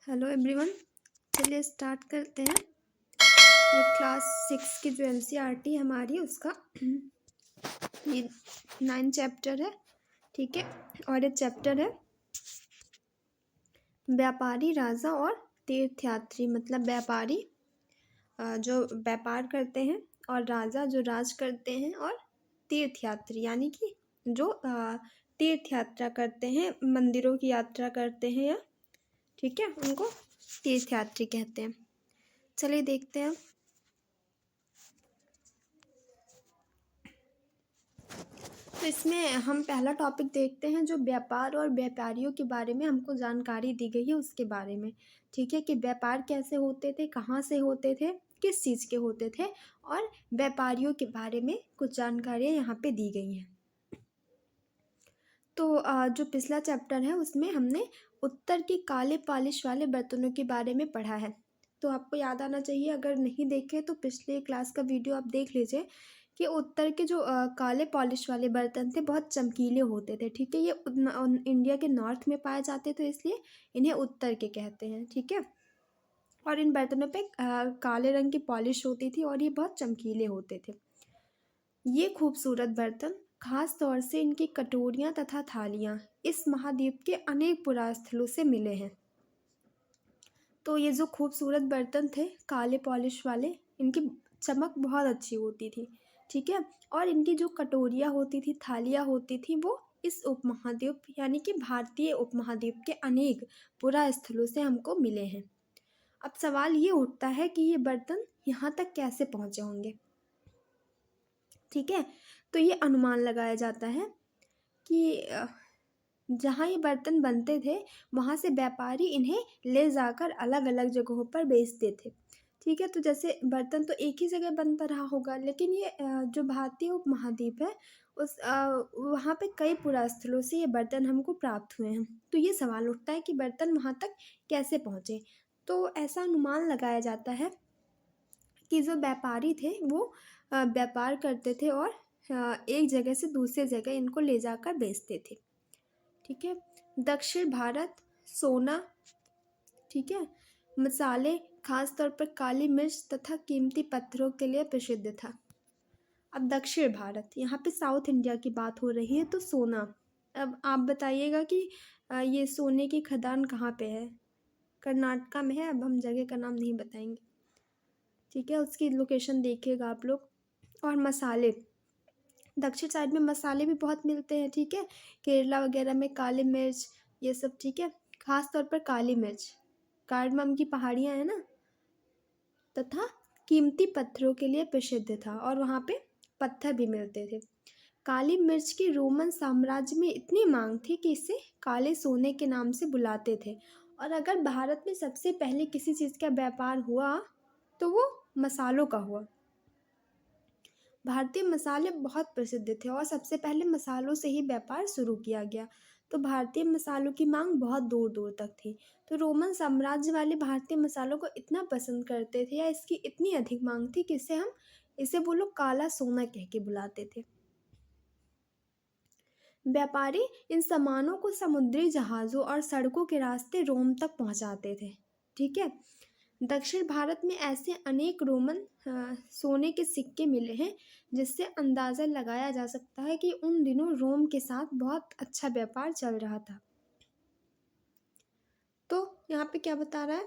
Hello everyone, चलिए start करते हैं। ये क्लास 6 की जो एनसीईआरटी हमारी उसका ये 9 चैप्टर है, ठीक है। और ये चैप्टर है व्यापारी, राजा और तीर्थयात्री। मतलब व्यापारी जो व्यापार करते हैं, और राजा जो राज करते हैं, और तीर्थयात्री यानी कि जो तीर्थ यात्रा करते हैं, मंदिरों की यात्रा करते हैं, या ठीक है, उनको तीर्थयात्री कहते हैं। चलिए देखते हैं। तो इसमें हम पहला टॉपिक देखते हैं, जो व्यापार और व्यापारियों के बारे में हमको जानकारी दी गई है उसके बारे में, ठीक है। कि व्यापार कैसे होते थे, कहाँ से होते थे, किस चीज़ के होते थे, और व्यापारियों के बारे में कुछ जानकारियाँ यहाँ पे दी गई हैं। तो जो पिछला चैप्टर है उसमें हमने उत्तर के काले पॉलिश वाले बर्तनों के बारे में पढ़ा है। तो आपको याद आना चाहिए, अगर नहीं देखे तो पिछले क्लास का वीडियो आप देख लीजिए, कि उत्तर के जो काले पॉलिश वाले बर्तन थे बहुत चमकीले होते थे, ठीक है। ये इंडिया के नॉर्थ में पाए जाते थे, इसलिए इन्हें उत्तर के कहते हैं, ठीक है। और इन बर्तनों पे काले रंग की पॉलिश होती थी और ये बहुत चमकीले होते थे। ये खूबसूरत बर्तन, खास तौर से इनकी कटोरियाँ तथा थालियाँ, इस महाद्वीप के अनेक पुरास्थलों से मिले हैं। तो ये जो खूबसूरत बर्तन थे काले पॉलिश वाले, इनकी चमक बहुत अच्छी होती थी, ठीक है। और इनकी जो कटोरियाँ होती थी, थालियाँ होती थी, वो इस उपमहाद्वीप यानी कि भारतीय उपमहाद्वीप के अनेक पुरास्थलों से हमको मिले हैं। अब सवाल ये उठता है कि ये बर्तन यहाँ तक कैसे पहुँचे होंगे, ठीक है। तो ये अनुमान लगाया जाता है कि जहाँ ये बर्तन बनते थे वहाँ से व्यापारी इन्हें ले जाकर अलग अलग जगहों पर बेचते थे, ठीक है। तो जैसे बर्तन तो एक ही जगह बनता रहा होगा, लेकिन ये जो भारतीय उपमहाद्वीप है उस वहाँ पे कई पुरास्थलों से ये बर्तन हमको प्राप्त हुए हैं। तो ये सवाल उठता है कि बर्तन वहाँ तक कैसे पहुँचे। तो ऐसा अनुमान लगाया जाता है कि जो व्यापारी थे वो व्यापार करते थे और एक जगह से दूसरे जगह इनको ले जाकर बेचते थे, ठीक है। दक्षिण भारत सोना, ठीक है, मसाले, खास तौर पर काली मिर्च तथा कीमती पत्थरों के लिए प्रसिद्ध था। अब दक्षिण भारत, यहाँ पे साउथ इंडिया की बात हो रही है, तो सोना। अब आप बताइएगा कि ये सोने की खदान कहाँ पे है। कर्नाटका में है। अब हम जगह का नाम नहीं बताएंगे, ठीक है, उसकी लोकेशन देखिएगा आप लोग। और मसाले, दक्षिण साइड में मसाले भी बहुत मिलते हैं, ठीक है। केरला वगैरह में काली मिर्च, ये सब, ठीक है। खास तौर पर काली मिर्च, कार्डमम की पहाड़ियाँ हैं ना, तथा कीमती पत्थरों के लिए प्रसिद्ध था, और वहाँ पे पत्थर भी मिलते थे। काली मिर्च की रोमन साम्राज्य में इतनी मांग थी कि इसे काले सोने के नाम से बुलाते थे। और अगर भारत में सबसे पहले किसी चीज़ का व्यापार हुआ तो वो मसालों का हुआ। भारतीय मसाले बहुत प्रसिद्ध थे और सबसे पहले मसालों से ही व्यापार शुरू किया गया। तो भारतीय मसालों की मांग बहुत दूर दूर तक थी। तो रोमन साम्राज्य वाले भारतीय मसालों को इतना पसंद करते थे, या इसकी इतनी अधिक मांग थी कि इसे वो लोग काला सोना कह के बुलाते थे। व्यापारी इन सामानों को समुद्री जहाज़ों और सड़कों के रास्ते रोम तक पहुंचाते थे, ठीक है। दक्षिण भारत में ऐसे अनेक रोमन सोने के सिक्के मिले हैं, जिससे अंदाज़ा लगाया जा सकता है कि उन दिनों रोम के साथ बहुत अच्छा व्यापार चल रहा था। तो यहाँ पे क्या बता रहा है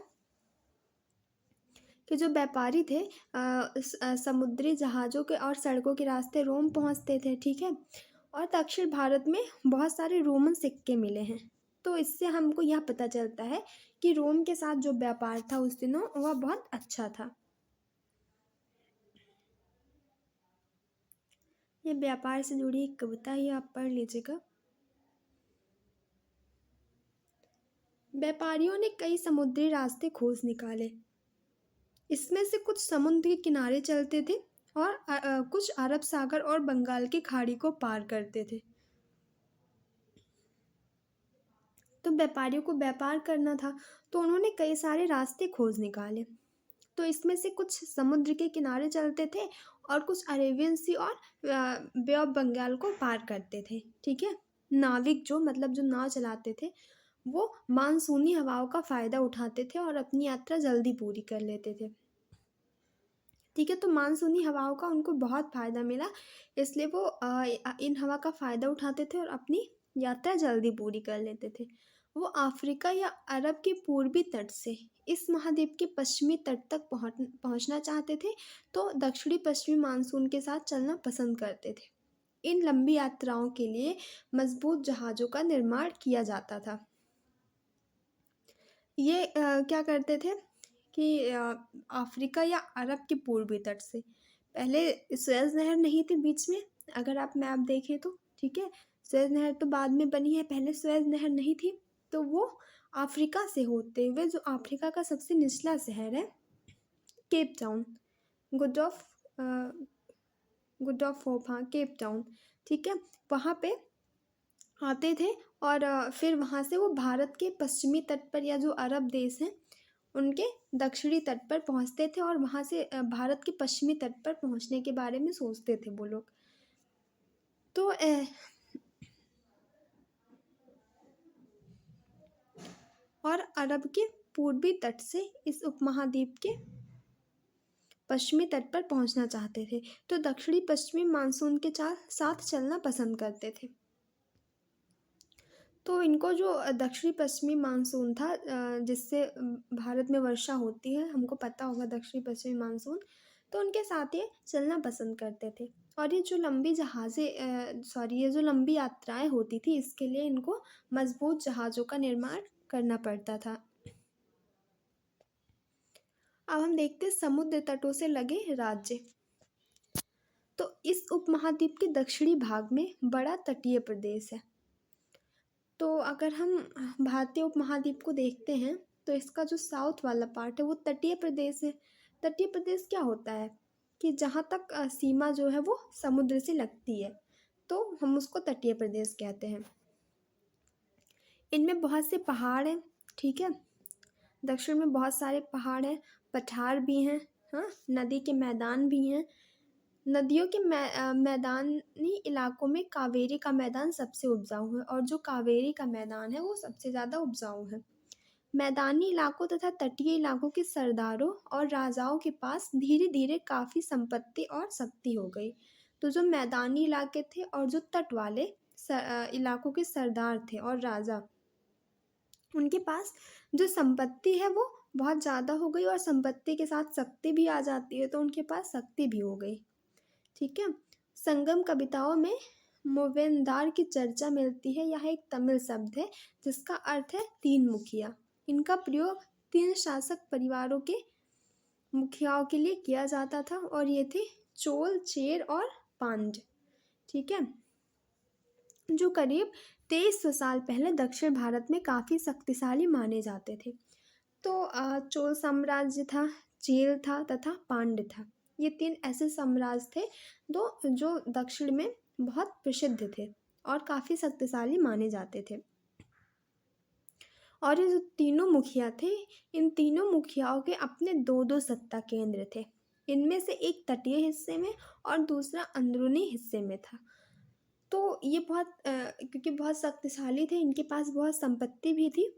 कि जो व्यापारी थे समुद्री जहाज़ों के और सड़कों के रास्ते रोम पहुँचते थे, ठीक है। और दक्षिण भारत में बहुत सारे रोमन सिक्के मिले हैं। तो इससे हमको यह पता चलता है कि रोम के साथ जो व्यापार था उस दिनों वह बहुत अच्छा था। ये व्यापार से जुड़ी एक कविता ही आप पढ़ लीजिएगा। व्यापारियों ने कई समुद्री रास्ते खोज निकाले। इसमें से कुछ समुद्र के किनारे चलते थे और कुछ अरब सागर और बंगाल की खाड़ी को पार करते थे। तो व्यापारियों को व्यापार करना था, तो उन्होंने कई सारे रास्ते खोज निकाले। तो इसमें से कुछ समुद्र के किनारे चलते थे और कुछ अरेबियन सी और बे ऑफ बंगाल को पार करते थे, ठीक है। नाविक जो मतलब जो नाव चलाते थे वो मानसूनी हवाओं का फ़ायदा उठाते थे और अपनी यात्रा जल्दी पूरी कर लेते थे। ठीक है, तो मानसूनी हवाओं का उनको बहुत फ़ायदा मिला, इसलिए वो इन हवा का फ़ायदा उठाते थे और अपनी यात्रा जल्दी पूरी कर लेते थे। वो अफ्रीका या अरब के पूर्वी तट से इस महाद्वीप के पश्चिमी तट तक पहुंचना चाहते थे, तो दक्षिणी पश्चिमी मानसून के साथ चलना पसंद करते थे। इन लंबी यात्राओं के लिए मजबूत जहाज़ों का निर्माण किया जाता था। ये क्या करते थे कि अफ्रीका या अरब के पूर्वी तट से, पहले सुएज़ नहर नहीं थी बीच में, अगर आप मैप देखें तो, ठीक है? सुएज़ नहर तो बाद में बनी है, पहले सुएज़ नहर नहीं थी, तो वो अफ्रीका से होते हुए जो अफ्रीका का सबसे निचला शहर है, Cape Town, good of good of hope, हाँ, केप टाउन, ठीक है? वहाँ पे आते थे और फिर वहाँ से वो भारत के पश्चिमी तट पर या जो अरब देश हैं उनके दक्षिणी तट पर पहुँचते थे और वहाँ से भारत के पश्चिमी तट पर पहुँचने के बारे में सोचते थे वो लोग। तो और अरब के पूर्वी तट से इस उपमहाद्वीप के पश्चिमी तट पर पहुँचना चाहते थे, तो दक्षिणी पश्चिमी मानसून के साथ चलना पसंद करते थे। तो इनको जो दक्षिणी पश्चिमी मानसून था, जिससे भारत में वर्षा होती है, हमको पता होगा दक्षिणी पश्चिमी मानसून, तो उनके साथ ये चलना पसंद करते थे। और ये जो लंबी यात्राएं होती थी, इसके लिए इनको मजबूत जहाज़ों का निर्माण करना पड़ता था। अब हम देखते हैं समुद्र तटों से लगे राज्य। तो इस उपमहाद्वीप के दक्षिणी भाग में बड़ा तटीय प्रदेश है। तो अगर हम भारतीय उपमहाद्वीप को देखते हैं, तो इसका जो साउथ वाला पार्ट है वो तटीय प्रदेश है। तटीय प्रदेश क्या होता है कि जहाँ तक सीमा जो है वो समुद्र से लगती है, तो हम उसको तटीय प्रदेश कहते हैं। इनमें बहुत से पहाड़ हैं, ठीक है? दक्षिण में बहुत सारे पहाड़ हैं, पठार भी हैं, हाँ, नदी के मैदान भी हैं। नदियों के मैदानी इलाकों में कावेरी का मैदान सबसे उपजाऊ है और जो कावेरी का मैदान है वो सबसे ज़्यादा उपजाऊ है। मैदानी इलाकों तथा तटीय इलाकों के सरदारों और राजाओं के पास धीरे धीरे काफ़ी संपत्ति और शक्ति हो गई। तो जो मैदानी इलाके थे और जो तट वाले इलाकों के सरदार थे और राजा, उनके पास जो संपत्ति है वो बहुत ज़्यादा हो गई और संपत्ति के साथ शक्ति भी आ जाती है, तो उनके पास शक्ति भी हो गई। ठीक है, संगम कविताओं में मूवेंदार की चर्चा मिलती है। यह एक तमिल शब्द है जिसका अर्थ है तीन मुखिया। इनका प्रयोग तीन शासक परिवारों के मुखियाओं के लिए किया जाता था और ये थे चोल, चेर और पांड्य। ठीक है, जो करीब 2300 साल पहले दक्षिण भारत में काफ़ी शक्तिशाली माने जाते थे। तो चोल साम्राज्य था, चेल था तथा पांड्य था। ये तीन ऐसे साम्राज्य थे जो दक्षिण में बहुत प्रसिद्ध थे और काफ़ी शक्तिशाली माने जाते थे। और ये जो तीनों मुखिया थे, इन तीनों मुखियाओं के अपने दो दो सत्ता केंद्र थे। इनमें से एक तटीय हिस्से में और दूसरा अंदरूनी हिस्से में था। तो ये क्योंकि बहुत शक्तिशाली थे, इनके पास बहुत संपत्ति भी थी,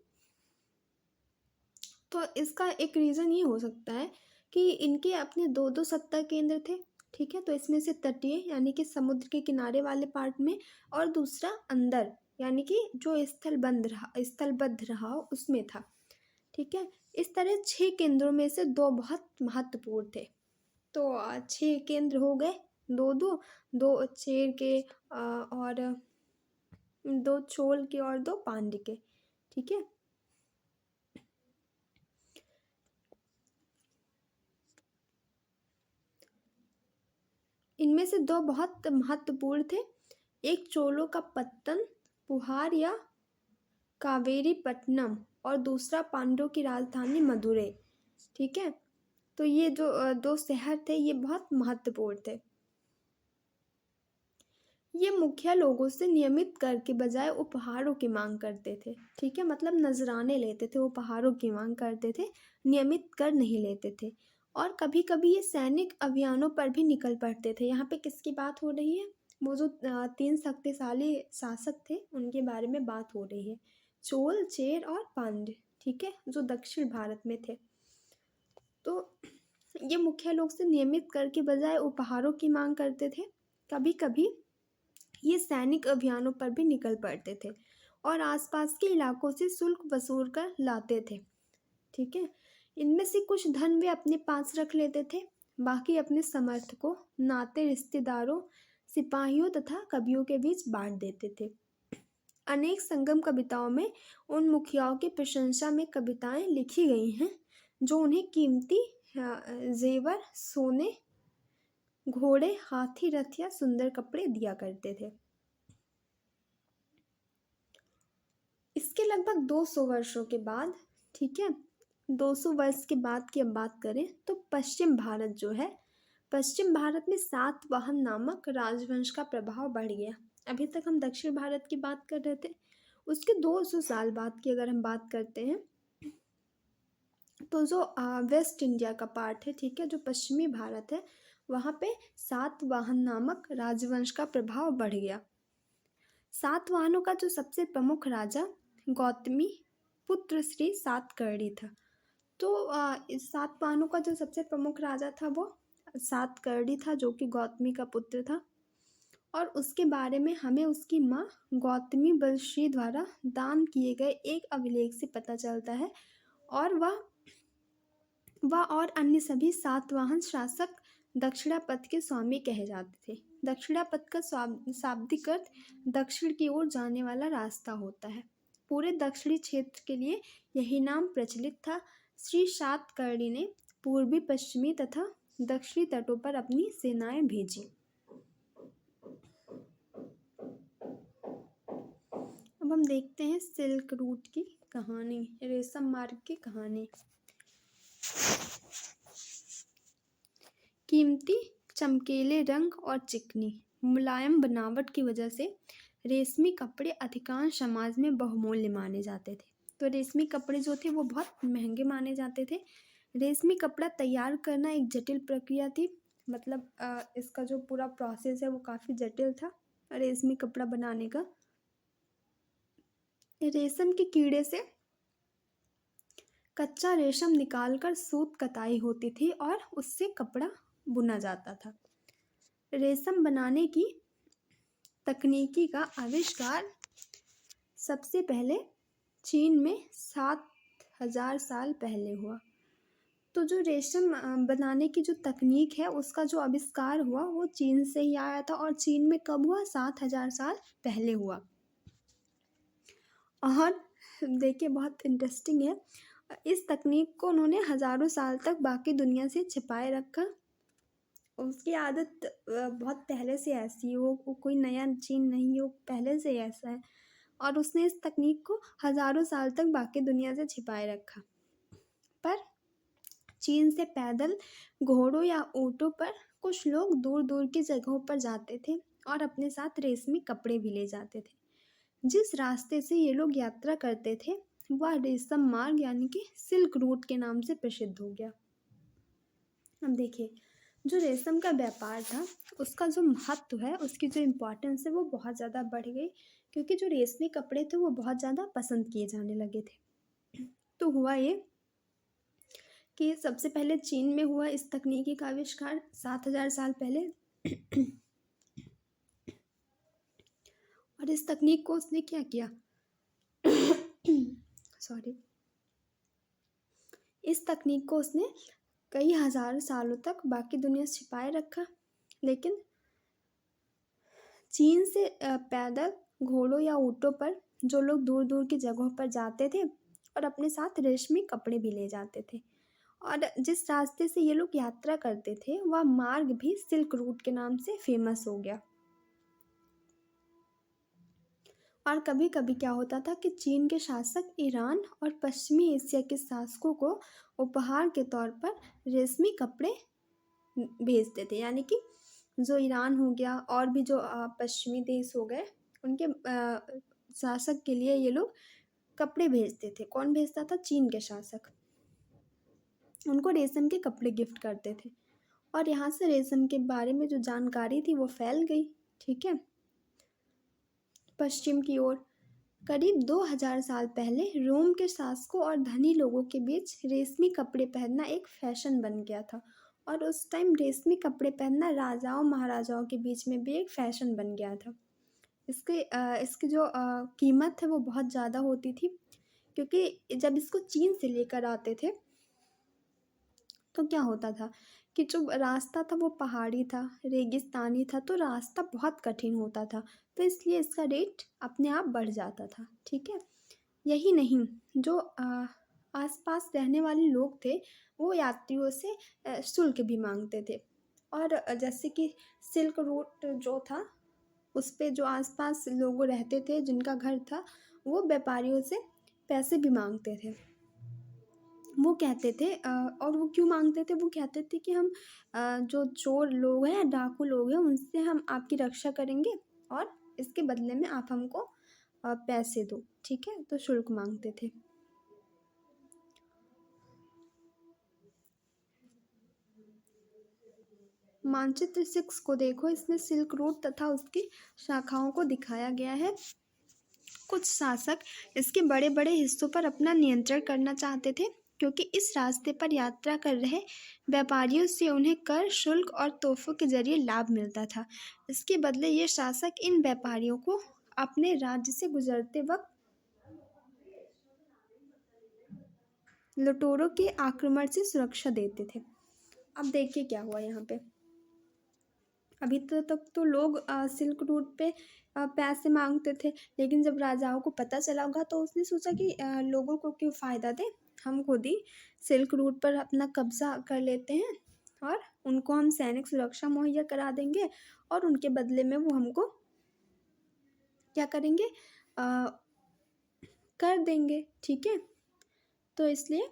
तो इसका एक रीज़न ये हो सकता है कि इनके अपने दो दो सत्ता केंद्र थे। ठीक है, तो इसमें से तटीय यानी कि समुद्र के किनारे वाले पार्ट में, और दूसरा अंदर यानी कि जो स्थलबद्ध रहा उसमें था। ठीक है, इस तरह 6 केंद्रों में से 2 बहुत महत्वपूर्ण थे। तो 6 केंद्र हो गए, दो चेर के और 2 चोल के और 2 पांड्य के। ठीक है, इनमें से 2 बहुत महत्वपूर्ण थे। एक चोलों का पत्तन पुहार या कावेरीपट्टनम और दूसरा पांड्यों की राजधानी मदुरै। ठीक है, तो ये जो 2 शहर थे ये बहुत महत्वपूर्ण थे। ये मुखिया लोगों से नियमित कर के बजाय उपहारों की मांग करते थे। ठीक है, मतलब नजराने लेते थे, उपहारों की मांग करते थे, नियमित कर नहीं लेते थे। और कभी कभी ये सैनिक अभियानों पर भी निकल पड़ते थे। यहाँ पे किसकी बात हो रही है? वो जो 3 शक्तिशाली शासक थे उनके बारे में बात हो रही है। चोल, चेर और पांड्य, ठीक है, जो दक्षिण भारत में थे। तो ये मुख्य लोग से नियमित कर के बजाय उपहारों की मांग करते थे। कभी कभी ये सैनिक अभियानों पर भी निकल पड़ते थे और आसपास के इलाकों से शुल्क वसूल कर लाते थे, ठीक है। इनमें से कुछ धन वे अपने पास रख लेते थे, बाकी अपने समर्थकों, नाते रिश्तेदारों, सिपाहियों तथा कवियों के बीच बांट देते थे। अनेक संगम कविताओं में उन मुखियाओं की प्रशंसा में कविताएं लिखी गई हैं जो उन्हें कीमती जेवर, सोने, घोड़े, हाथी, रथ या सुंदर कपड़े दिया करते थे। इसके लगभग 200 वर्षों के बाद, ठीक है, 200 वर्ष के बाद की अब बात करें तो पश्चिम भारत जो है, पश्चिम भारत में सातवाहन नामक राजवंश का प्रभाव बढ़ गया। अभी तक हम दक्षिण भारत की बात कर रहे थे, उसके 200 साल बाद की अगर हम बात करते हैं तो जो वेस्ट इंडिया का पार्ट है, ठीक है, जो पश्चिमी भारत है, वहाँ पे सातवाहन नामक राजवंश का प्रभाव बढ़ गया। सातवाहनों का जो सबसे प्रमुख राजा गौतमी पुत्र श्री सातकर्णी था। तो इस सातवाहनों का जो सबसे प्रमुख राजा था वो सातकर्णी था, जो कि गौतमी का पुत्र था। और उसके बारे में हमें उसकी माँ गौतमी बलश्री द्वारा दान किए गए एक अभिलेख से पता चलता है। और वह और अन्य सभी सातवाहन शासक दक्षिणापथ के स्वामी कहे जाते थे। दक्षिणापथ का शाब्दिक अर्थ दक्षिण की ओर जाने वाला रास्ता होता है। पूरे दक्षिणी क्षेत्र के लिए यही नाम प्रचलित था। श्री सातकर्णी ने पूर्वी, पश्चिमी तथा दक्षिणी तटों पर अपनी सेनाएं भेजी। अब हम देखते हैं सिल्क रूट की कहानी, रेशम मार्ग की कहानी। कीमती, चमकीले रंग और चिकनी मुलायम बनावट की वजह से रेशमी कपड़े अधिकांश समाज में बहुमूल्य माने जाते थे। तो रेशमी कपड़े जो थे वो बहुत महंगे माने जाते थे। रेशमी कपड़ा तैयार करना एक जटिल प्रक्रिया थी, मतलब इसका जो पूरा प्रोसेस है वो काफ़ी जटिल था रेशमी कपड़ा बनाने का। रेशम के कीड़े से कच्चा रेशम निकालकर सूत कताई होती थी और उससे कपड़ा बुना जाता था। रेशम बनाने की तकनीकी का आविष्कार सबसे पहले चीन में 7000 साल पहले हुआ। तो जो रेशम बनाने की जो तकनीक है उसका जो आविष्कार हुआ वो चीन से ही आया था। और चीन में कब हुआ? 7000 साल पहले हुआ। और देखिए बहुत इंटरेस्टिंग है, इस तकनीक को उन्होंने हज़ारों साल तक बाकी दुनिया से छिपाए रखा। उसकी आदत बहुत पहले से ऐसी है, वो कोई नया चीन नहीं है, वो पहले से ऐसा है। और उसने इस तकनीक को हज़ारों साल तक बाकी दुनिया से छिपाए रखा। पर चीन से पैदल, घोड़ों या ऊँटों पर कुछ लोग दूर दूर की जगहों पर जाते थे और अपने साथ रेशमी कपड़े भी ले जाते थे। जिस रास्ते से ये लोग यात्रा करते थे वह रेशम मार्ग यानी कि सिल्क रूट के नाम से प्रसिद्ध हो गया। अब देखिए, जो रेशम का व्यापार था उसका जो महत्व है, उसकी जो इम्पोर्टेंस है वो बहुत ज़्यादा बढ़ गई, क्योंकि जो रेशमी कपड़े थे वो बहुत ज़्यादा पसंद किए जाने लगे थे। तो हुआ ये कि सबसे पहले चीन में हुआ इस तकनीकी का आविष्कार 7000 साल पहले। और इस तकनीक को उसने क्या किया सॉरी, इस तकनीक को उसने कई हजार सालों तक बाकी दुनिया से छिपाए रखा। लेकिन चीन से पैदल, घोड़ों या ऊँटों पर जो लोग दूर दूर की जगहों पर जाते थे और अपने साथ रेशमी कपड़े भी ले जाते थे, और जिस रास्ते से ये लोग यात्रा करते थे वह मार्ग भी सिल्क रूट के नाम से फेमस हो गया। और कभी कभी क्या होता था कि चीन के शासक ईरान और पश्चिमी एशिया के शासकों को उपहार के तौर पर रेशमी कपड़े भेजते थे। यानी कि जो ईरान हो गया और भी जो पश्चिमी देश हो गए, उनके शासक के लिए ये लोग कपड़े भेजते थे। कौन भेजता था? चीन के शासक उनको रेशम के कपड़े गिफ्ट करते थे। और यहाँ से रेशम के बारे में जो जानकारी थी वो फैल गई, ठीक है, पश्चिम की ओर। करीब 2000 साल पहले रोम के शासकों और धनी लोगों के बीच रेशमी कपड़े पहनना एक फैशन बन गया था। और उस टाइम रेशमी कपड़े पहनना राजाओं महाराजाओं के बीच में भी एक फैशन बन गया था। इसकी जो कीमत है वो बहुत ज़्यादा होती थी, क्योंकि जब इसको चीन से लेकर आते थे तो क्या होता था कि जो रास्ता था वो पहाड़ी था, रेगिस्तानी था, तो रास्ता बहुत कठिन होता था। तो इसलिए इसका रेट अपने आप बढ़ जाता था। ठीक है। यही नहीं, जो आसपास रहने वाले लोग थे वो यात्रियों से शुल्क भी मांगते थे। और जैसे कि सिल्क रूट जो था उस पे जो आसपास लोग रहते थे जिनका घर था, वो व्यापारियों से पैसे भी मांगते थे। वो कहते थे और वो क्यों मांगते थे, वो कहते थे कि हम जो चोर लोग हैं, डाकू लोग हैं, उनसे हम आपकी रक्षा करेंगे और इसके बदले में आप हमको पैसे दो। ठीक है, तो शुल्क मांगते थे। मानचित्र 6 को देखो, इसमें सिल्क रोड तथा उसकी शाखाओं को दिखाया गया है। कुछ शासक इसके बड़े बड़े हिस्सों पर अपना नियंत्रण करना चाहते थे, क्योंकि इस रास्ते पर यात्रा कर रहे व्यापारियों से उन्हें कर, शुल्क और तोहफों के जरिए लाभ मिलता था। इसके बदले ये शासक इन व्यापारियों को अपने राज्य से गुजरते वक्त लुटेरों के आक्रमण से सुरक्षा देते थे। अब देखिए क्या हुआ यहाँ पे। अभी तो तक तो लोग सिल्क रूट पे पैसे मांगते थे, लेकिन जब राजाओं को पता चला होगा तो उसने सोचा कि लोगों को क्यों फ़ायदा दें, हम खुद ही सिल्क रूट पर अपना कब्जा कर लेते हैं और उनको हम सैनिक सुरक्षा मुहैया करा देंगे और उनके बदले में वो हमको क्या करेंगे, कर देंगे। ठीक है, तो इसलिए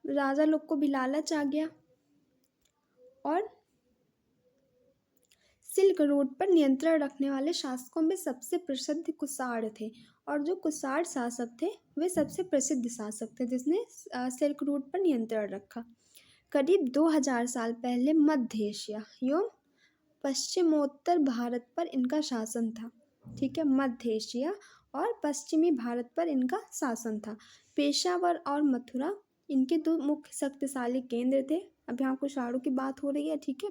राजा लोग को भी लालच आ गया और सिल्क रोड पर नियंत्रण रखने वाले शासकों में सबसे प्रसिद्ध कुषाण थे। और जो कुषाण शासक थे वे सबसे प्रसिद्ध शासक थे जिसने सिल्क रोड पर नियंत्रण रखा। करीब 2000 साल पहले मध्य एशिया एवं पश्चिमोत्तर भारत पर इनका शासन था। ठीक है, मध्य एशिया और पश्चिमी भारत पर इनका शासन था। पेशावर और मथुरा इनके दो मुख्य शक्तिशाली केंद्र थे। अब यहाँ कुषाणों की बात हो रही है। ठीक है,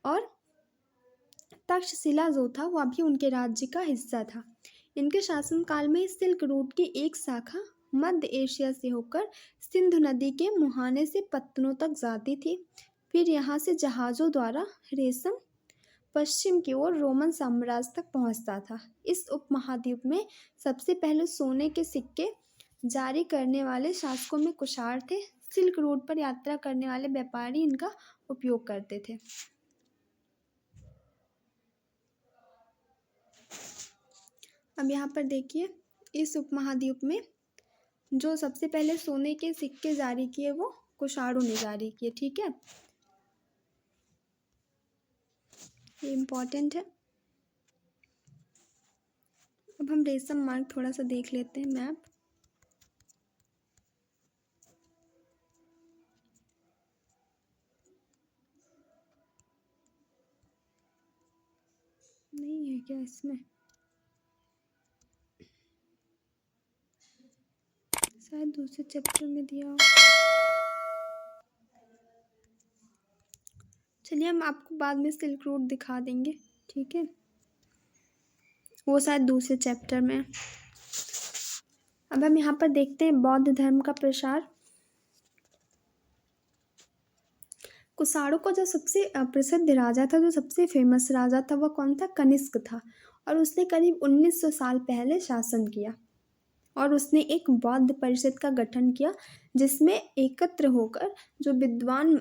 और तक्षशिला जो था वह भी उनके राज्य का हिस्सा था। इनके शासनकाल में सिल्क रूट की एक शाखा मध्य एशिया से होकर सिंधु नदी के मुहाने से पत्तनों तक जाती थी। फिर यहाँ से जहाज़ों द्वारा रेशम पश्चिम की ओर रोमन साम्राज्य तक पहुँचता था। इस उपमहाद्वीप में सबसे पहले सोने के सिक्के जारी करने वाले शासकों में कुषाण थे। सिल्क रूट पर यात्रा करने वाले व्यापारी इनका उपयोग करते थे। अब यहाँ पर देखिए, इस उपमहाद्वीप में जो सबसे पहले सोने के सिक्के जारी किए वो कुषाणों ने जारी किए। ठीक है, ये इम्पोर्टेंट है। अब हम रेशम मार्ग थोड़ा सा देख लेते हैं, मैप। नहीं है क्या इसमें, शायद दूसरे चैप्टर में दिया हो। चलिए, हम आपको बाद में सिल्क रूट दिखा देंगे। ठीक है, वो शायद दूसरे चैप्टर में। अब हम यहाँ पर देखते हैं बौद्ध धर्म का प्रसार। कुषाणों का जो सबसे प्रसिद्ध राजा था, जो सबसे फेमस राजा था, वह कौन था? कनिष्क था। और उसने करीब 1900 साल पहले शासन किया और उसने एक बौद्ध परिषद का गठन किया जिसमें एकत्र होकर जो विद्वान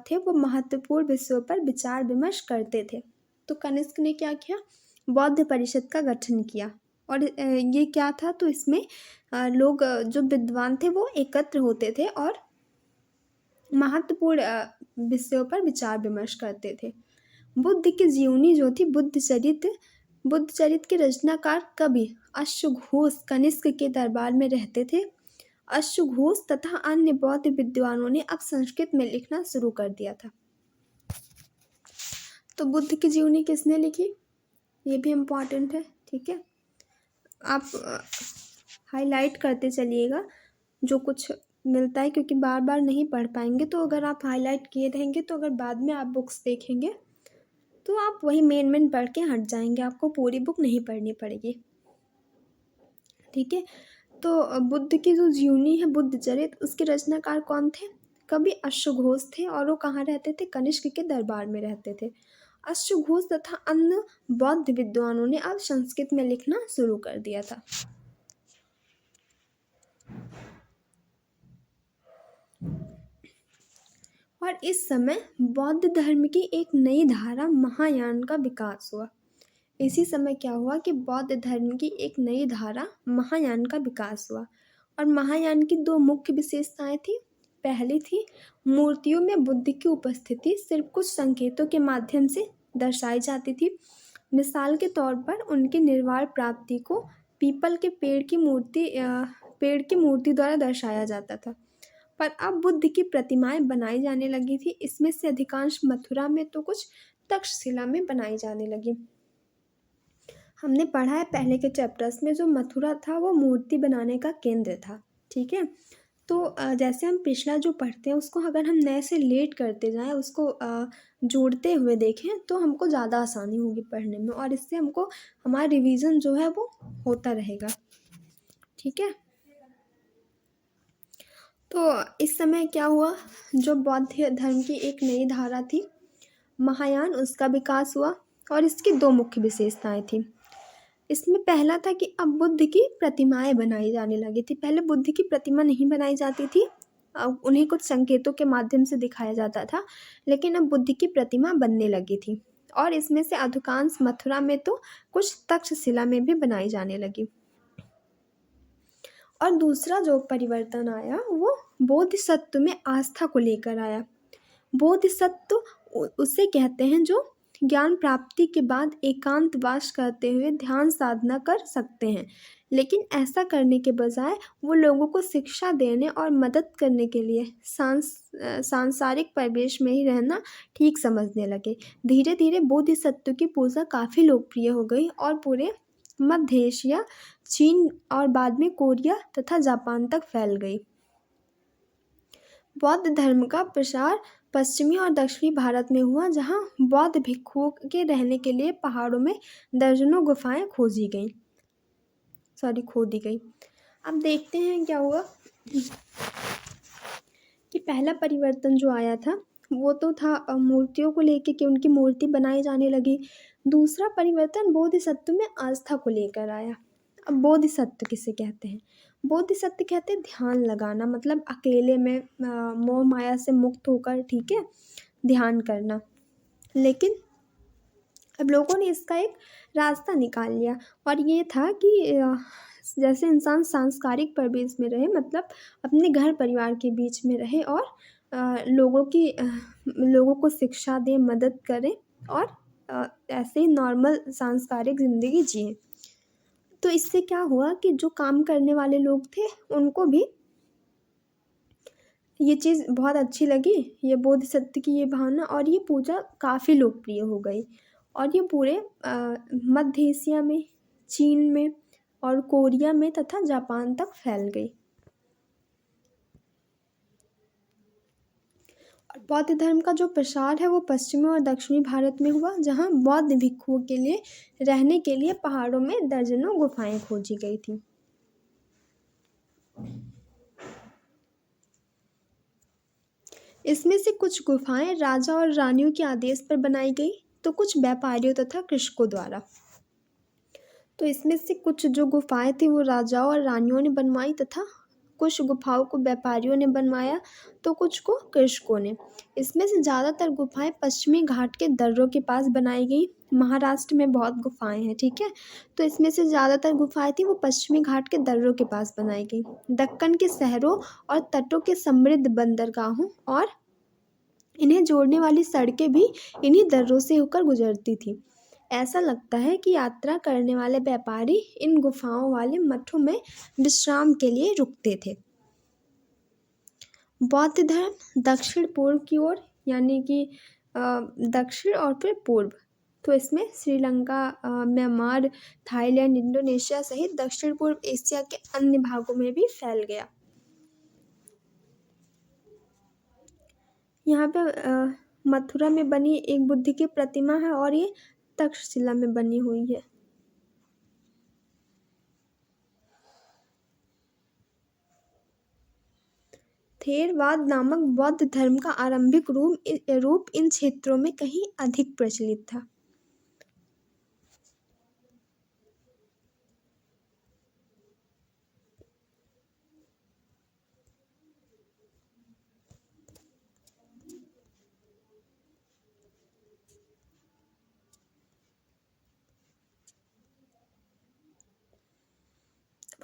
थे वो महत्वपूर्ण विषयों पर विचार विमर्श करते थे। तो कनिष्क ने क्या किया? बौद्ध परिषद का गठन किया। और ये क्या था? तो इसमें लोग जो विद्वान थे वो एकत्र होते थे और महत्वपूर्ण विषयों पर विचार विमर्श करते थे। बुद्ध की जीवनी जो थी, बुद्ध चरित्र के रचनाकार कवि अश्वघोष कनिष्क के दरबार में रहते थे। अश्वघोष तथा अन्य बौद्ध विद्वानों ने अब संस्कृत में लिखना शुरू कर दिया था। तो बुद्ध की जीवनी किसने लिखी? ये भी इम्पॉर्टेंट है, ठीक है। आप हाईलाइट करते चलिएगा जो कुछ मिलता है, क्योंकि बार बार नहीं पढ़ पाएंगे। तो अगर आप हाईलाइट किए रहेंगे तो अगर बाद में आप बुक्स देखेंगे तो आप वही मेन मेन पढ़ के हट जाएंगे, आपको पूरी बुक नहीं पढ़नी पड़ेगी, ठीक है। तो बुद्ध की जो जीवनी है बुद्ध चरित, उसके रचनाकार कौन थे? कवि अश्वघोष थे, और वो कहाँ रहते थे? कनिष्क के दरबार में रहते थे। अश्वघोष तथा अन्य बौद्ध विद्वानों ने अब संस्कृत में लिखना शुरू कर दिया था। और इस समय बौद्ध धर्म की एक नई धारा महायान का विकास हुआ। इसी समय क्या हुआ कि बौद्ध धर्म की एक नई धारा महायान का विकास हुआ। और महायान की दो मुख्य विशेषताएं थी। पहली थी मूर्तियों में बुद्ध की उपस्थिति सिर्फ कुछ संकेतों के माध्यम से दर्शाई जाती थी। मिसाल के तौर पर उनकी निर्वाण प्राप्ति को पीपल के पेड़ की मूर्ति द्वारा दर्शाया जाता था। पर अब बुद्ध की प्रतिमाएं बनाई जाने लगी थी। इसमें से अधिकांश मथुरा में तो कुछ तक्षशिला में बनाई जाने लगी। हमने पढ़ा है पहले के चैप्टर्स में, जो मथुरा था वो मूर्ति बनाने का केंद्र था, ठीक है। तो जैसे हम पिछला जो पढ़ते हैं उसको अगर हम नए से लेट करते जाएं, उसको जोड़ते हुए देखें तो हमको ज़्यादा आसानी होगी पढ़ने में, और इससे हमको हमारा रिवीजन जो है वो होता रहेगा, ठीक है। तो इस समय क्या हुआ, जो बौद्ध धर्म की एक नई धारा थी महायान, उसका विकास हुआ। और इसकी दो मुख्य विशेषताएं थी। इसमें पहला था कि अब बुद्ध की प्रतिमाएं बनाई जाने लगी थी। पहले बुद्ध की प्रतिमा नहीं बनाई जाती थी, अब उन्हें कुछ संकेतों के माध्यम से दिखाया जाता था, लेकिन अब बुद्ध की प्रतिमा बनने लगी थी। और इसमें से अधिकांश मथुरा में तो कुछ तक्षशिला में भी बनाई जाने लगी। और दूसरा जो परिवर्तन आया वो बोधिसत्व में आस्था को लेकर आया। बोधिसत्व उसे कहते हैं जो ज्ञान प्राप्ति के बाद एकांतवास करते हुए ध्यान साधना कर सकते हैं, लेकिन ऐसा करने के बजाय वो लोगों को शिक्षा देने और मदद करने के लिए सांसारिक परिवेश में ही रहना ठीक समझने लगे। धीरे धीरे बोधिसत्व की पूजा काफ़ी लोकप्रिय हो गई और पूरे मध्य एशिया, चीन और बाद में कोरिया तथा जापान तक फैल गई। बौद्ध धर्म का प्रसार पश्चिमी और दक्षिणी भारत में हुआ, जहां बौद्ध भिक्षुओं के रहने के लिए पहाड़ों में दर्जनों गुफाएं खोदी गई। अब देखते हैं क्या हुआ कि पहला परिवर्तन जो आया था वो तो था मूर्तियों को लेकर कि उनकी मूर्ति बनाई जाने लगी। दूसरा परिवर्तन बोधिसत्व में आस्था को लेकर आया। अब बोधिसत्व किसे कहते हैं? बोधिसत्व कहते हैं ध्यान लगाना, मतलब अकेले में मोह माया से मुक्त होकर, ठीक है, ध्यान करना। लेकिन अब लोगों ने इसका एक रास्ता निकाल लिया, और ये था कि जैसे इंसान सांस्कारिक परिवेश में रहे, मतलब अपने घर परिवार के बीच में रहे और लोगों को शिक्षा दे, मदद करे और ऐसे ही नॉर्मल सांस्कारिक ज़िंदगी जिए। तो इससे क्या हुआ कि जो काम करने वाले लोग थे उनको भी ये चीज़ बहुत अच्छी लगी, ये बोधिसत्व की ये भावना, और ये पूजा काफ़ी लोकप्रिय हो गई। और ये पूरे मध्य एशिया में, चीन में और कोरिया में तथा जापान तक फैल गई। और बौद्ध धर्म का जो प्रसार है वो पश्चिमी और दक्षिणी भारत में हुआ, जहाँ बौद्ध भिक्षुओं के लिए रहने के लिए पहाड़ों में दर्जनों गुफाएं खोजी गई थी। इसमें से कुछ गुफाएं राजा और रानियों के आदेश पर बनाई गई, तो कुछ व्यापारियों तथा कृषकों द्वारा। तो इसमें से कुछ जो गुफाएं थी वो राजाओं और रानियों ने बनवाई, तथा कुछ गुफाओं को व्यापारियों ने बनवाया, तो कुछ को कृषकों ने। इसमें से ज़्यादातर गुफाएं पश्चिमी घाट के दर्रों के पास बनाई गई। महाराष्ट्र में बहुत गुफाएं हैं, ठीक है। तो इसमें से ज़्यादातर गुफाएं थी वो पश्चिमी घाट के दर्रों के पास बनाई गई। दक्कन के शहरों और तटों के समृद्ध बंदरगाहों और इन्हें जोड़ने वाली सड़कें भी इन्हीं दर्रों से होकर गुजरती थी। ऐसा लगता है कि यात्रा करने वाले व्यापारी इन गुफाओं वाले मठों में विश्राम के लिए रुकते थे। बौद्ध धर्म दक्षिण पूर्व की ओर, यानी कि दक्षिण और फिर पूर्व, तो इसमें श्रीलंका, म्यांमार, थाईलैंड, इंडोनेशिया सहित दक्षिण पूर्व एशिया के अन्य भागों में भी फैल गया। यहाँ पे मथुरा में बनी एक बुद्ध की प्रतिमा है और ये तक्षशिला में बनी हुई है। थेरवाद नामक बौद्ध धर्म का आरंभिक रूप इन क्षेत्रों में कहीं अधिक प्रचलित था।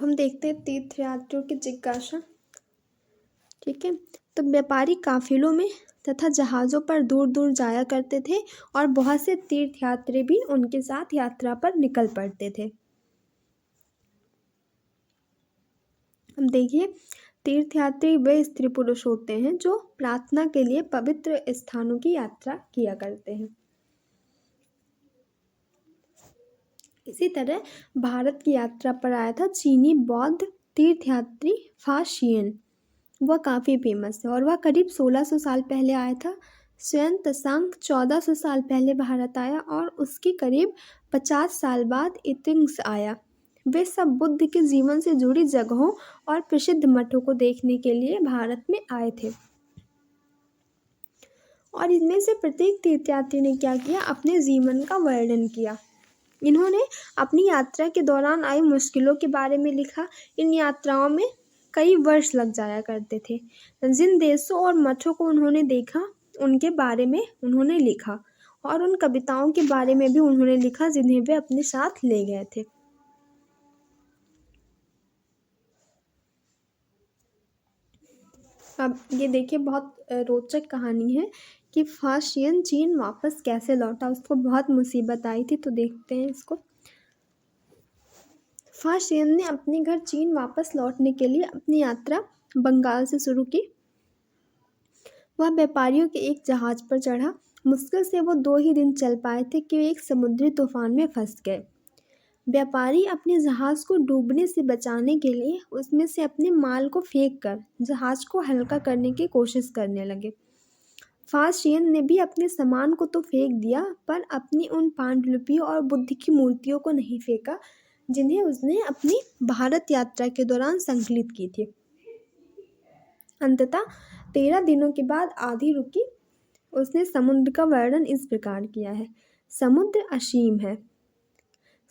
अब हम देखते हैं तीर्थयात्रियों की जिज्ञासा। ठीक है, तो व्यापारी काफिलों में तथा जहाज़ों पर दूर दूर जाया करते थे और बहुत से तीर्थयात्री भी उनके साथ यात्रा पर निकल पड़ते थे। हम देखिए, तीर्थयात्री वे स्त्री पुरुष होते हैं जो प्रार्थना के लिए पवित्र स्थानों की यात्रा किया करते हैं। इसी तरह भारत की यात्रा पर आया था चीनी बौद्ध तीर्थयात्री फा शियन। वह काफ़ी फेमस है और वह करीब 1600 साल पहले आया था। स्वयं तसांग 1400 साल पहले भारत आया और उसके करीब 50 साल बाद इतिंग्स आया। वे सब बुद्ध के जीवन से जुड़ी जगहों और प्रसिद्ध मठों को देखने के लिए भारत में आए थे। और इनमें से प्रत्येक तीर्थयात्री ने क्या किया, अपने जीवन का वर्णन किया। इन्होंने अपनी यात्रा के दौरान आई मुश्किलों के बारे में लिखा। इन यात्राओं में कई वर्ष लग जाया करते थे। जिन देशों और मठों को उन्होंने देखा उनके बारे में उन्होंने लिखा और उन कविताओं के बारे में भी उन्होंने लिखा जिन्हें वे अपने साथ ले गए थे। अब ये देखिए, बहुत रोचक कहानी है कि फा शियन चीन वापस कैसे लौटा। उसको बहुत मुसीबत आई थी, तो देखते हैं इसको। फा शियन ने अपने घर चीन वापस लौटने के लिए अपनी यात्रा बंगाल से शुरू की। वह व्यापारियों के एक जहाज पर चढ़ा। मुश्किल से वो 2 ही दिन चल पाए थे कि वे एक समुद्री तूफान में फंस गए। व्यापारी अपने जहाज को डूबने से बचाने के लिए उसमें से अपने माल को फेंककर जहाज को हल्का करने की कोशिश करने लगे। फा शियन ने भी अपने सामान को तो फेंक दिया, पर अपनी उन पांडुलिपियों और बुद्ध की मूर्तियों को नहीं फेंका जिन्हें उसने अपनी भारत यात्रा के दौरान संकलित की थी। अंततः 13 दिनों के बाद आधी रुकी। उसने समुद्र का वर्णन इस प्रकार किया है। समुद्र असीम है।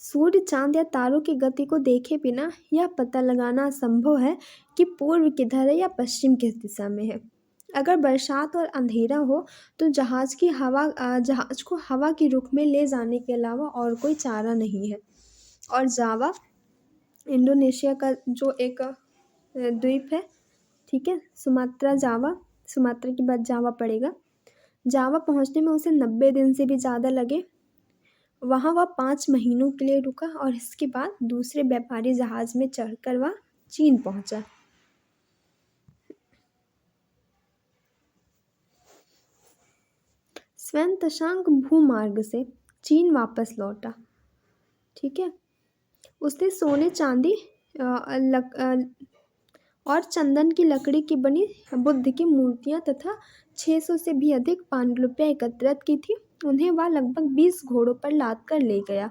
सूर्य, चांद या तारों की गति को देखे बिना यह पता लगाना असंभव है कि पूर्व किधर है या पश्चिम किस दिशा में है। अगर बरसात और अंधेरा हो तो जहाज को हवा की रुख में ले जाने के अलावा और कोई चारा नहीं है। और जावा इंडोनेशिया का जो एक द्वीप है, ठीक है, सुमात्रा के बाद जावा पड़ेगा। जावा पहुंचने में उसे 90 दिन से भी ज़्यादा लगे। वहाँ वह 5 महीनों के लिए रुका और इसके बाद दूसरे व्यापारी जहाज में चढ़कर वह चीन पहुंचा। स्वयं तशांग भूमार्ग से चीन वापस लौटा। ठीक है, उसने सोने, चांदी और चंदन की लकड़ी की बनी बुद्ध की मूर्तियां तथा 600 से भी अधिक पांडुलिपियां एकत्रित की थी। उन्हें वह लगभग 20 घोड़ों पर लाद कर ले गया,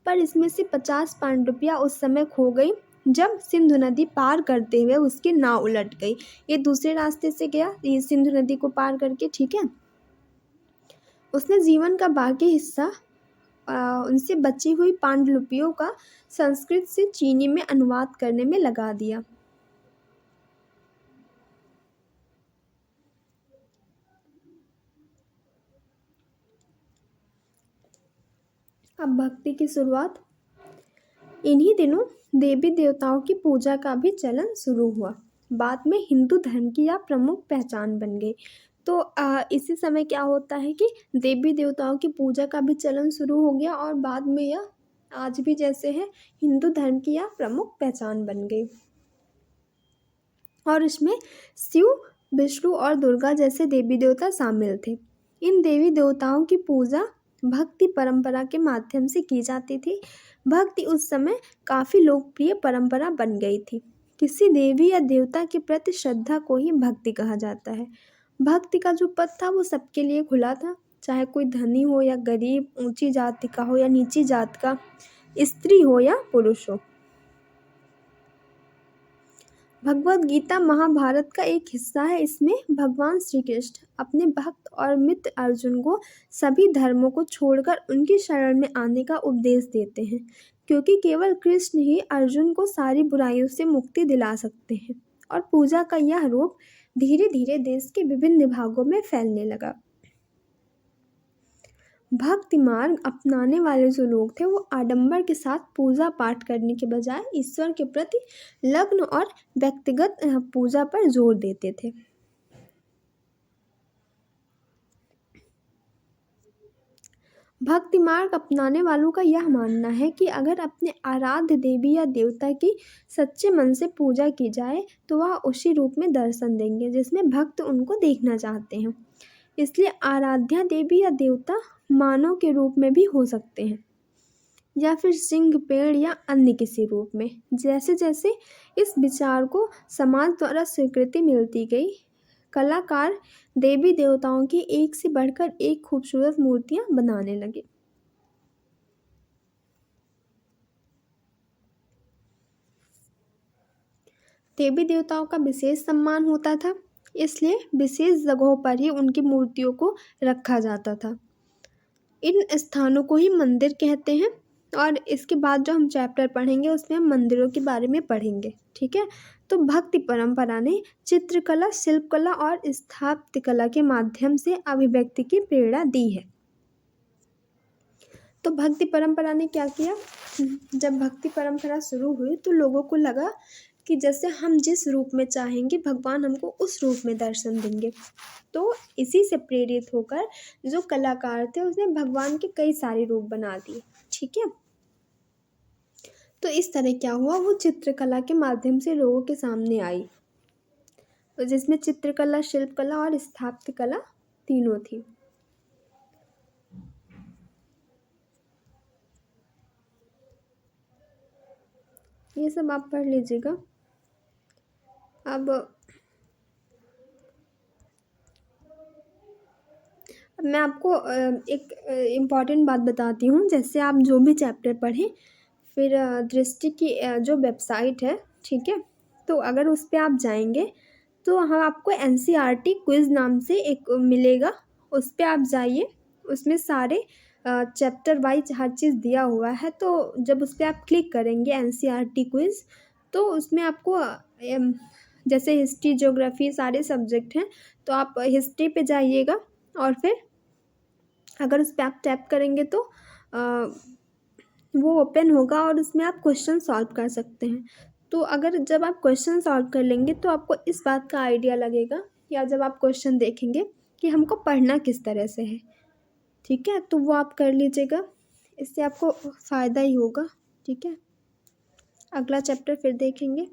पर इसमें से 50 पांडुलिपियां उस समय खो गई जब सिंधु नदी पार करते हुए उसकी नाव उलट गई। ये दूसरे रास्ते से गया, ये सिंधु नदी को पार करके। ठीक है, उसने जीवन का बाकी हिस्सा उनसे बची हुई पांडुलिपियों का संस्कृत से चीनी में अनुवाद करने में लगा दिया। अब भक्ति की शुरुआत। इन्हीं दिनों देवी देवताओं की पूजा का भी चलन शुरू हुआ। बाद में हिंदू धर्म की यह प्रमुख पहचान बन गई। तो इसी समय क्या होता है कि देवी देवताओं की पूजा का भी चलन शुरू हो गया और बाद में यह आज भी जैसे है हिंदू धर्म की यह प्रमुख पहचान बन गई। और इसमें शिव, विष्णु और दुर्गा जैसे देवी देवता शामिल थे। इन देवी देवताओं की पूजा भक्ति परंपरा के माध्यम से की जाती थी। भक्ति उस समय काफ़ी लोकप्रिय परंपरा बन गई थी। किसी देवी या देवता के प्रति श्रद्धा को ही भक्ति कहा जाता है। भक्ति का जो पथ था वो सबके लिए खुला था, चाहे कोई धनी हो या गरीब, ऊंची जाति का हो या नीची जात का, स्त्री हो या पुरुष हो। भगवद गीता महाभारत का एक हिस्सा है। इसमें भगवान श्री कृष्ण अपने भक्त और मित्र अर्जुन को सभी धर्मों को छोड़कर उनकी शरण में आने का उपदेश देते हैं, क्योंकि केवल कृष्ण ही अर्जुन को सारी बुराइयों से मुक्ति दिला सकते हैं। और पूजा का यह रूप धीरे धीरे देश के विभिन्न भागों में फैलने लगा। भक्ति मार्ग अपनाने वाले जो लोग थे वो आडंबर के साथ पूजा पाठ करने के बजाय ईश्वर के प्रति लग्न और व्यक्तिगत पूजा पर जोर देते थे। भक्ति मार्ग अपनाने वालों का यह मानना है कि अगर अपने आराध्य देवी या देवता की सच्चे मन से पूजा की जाए तो वह उसी रूप में दर्शन देंगे जिसमें भक्त उनको देखना चाहते हैं। इसलिए आराध्या देवी या देवता मानव के रूप में भी हो सकते हैं या फिर सिंह, पेड़ या अन्य किसी रूप में। जैसे जैसे इस विचार को समाज द्वारा स्वीकृति मिलती गई, कलाकार देवी देवताओं की एक से बढ़कर एक खूबसूरत मूर्तियां बनाने लगे। देवी देवताओं का विशेष सम्मान होता था, इसलिए विशेष जगहों पर ही उनकी मूर्तियों को रखा जाता था। इन स्थानों को ही मंदिर कहते हैं। और इसके बाद जो हम चैप्टर पढ़ेंगे उसमें हम मंदिरों के बारे में पढ़ेंगे, ठीक है। तो भक्ति परंपरा ने चित्रकला, शिल्पकला और स्थापत्य कला के माध्यम से अभिव्यक्ति की प्रेरणा दी है। तो भक्ति परंपरा ने क्या किया, जब भक्ति परंपरा शुरू हुई तो लोगों को लगा कि जैसे हम जिस रूप में चाहेंगे भगवान हमको उस रूप में दर्शन देंगे। तो इसी से प्रेरित होकर जो कलाकार थे उसने भगवान के कई सारे रूप बना दिए, ठीक है। तो इस तरह क्या हुआ, वो चित्रकला के माध्यम से लोगों के सामने आई, तो जिसमें चित्रकला, शिल्पकला और स्थापत्य कला तीनों थी। ये सब आप पढ़ लीजिएगा। अब मैं आपको एक इम्पॉर्टेंट बात बताती हूँ। जैसे आप जो भी चैप्टर पढ़ें, फिर दृष्टि की जो वेबसाइट है, ठीक है, तो अगर उस पर आप जाएंगे तो हम आपको NCERT क्विज़ नाम से एक मिलेगा, उस पर आप जाइए। उसमें सारे चैप्टर वाइज हर चीज़ दिया हुआ है। तो जब उस पर आप क्लिक करेंगे NCERT क्विज़, तो उसमें आपको जैसे हिस्ट्री, ज्योग्राफी सारे सब्जेक्ट हैं, तो आप हिस्ट्री पे जाइएगा और फिर अगर उस पर आप टैप करेंगे तो वो ओपन होगा और उसमें आप क्वेश्चन सॉल्व कर सकते हैं। तो अगर जब आप क्वेश्चन सॉल्व कर लेंगे तो आपको इस बात का आइडिया लगेगा, या जब आप क्वेश्चन देखेंगे कि हमको पढ़ना किस तरह से है, ठीक है। तो वो आप कर लीजिएगा, इससे आपको फ़ायदा ही होगा, ठीक है। अगला चैप्टर फिर देखेंगे।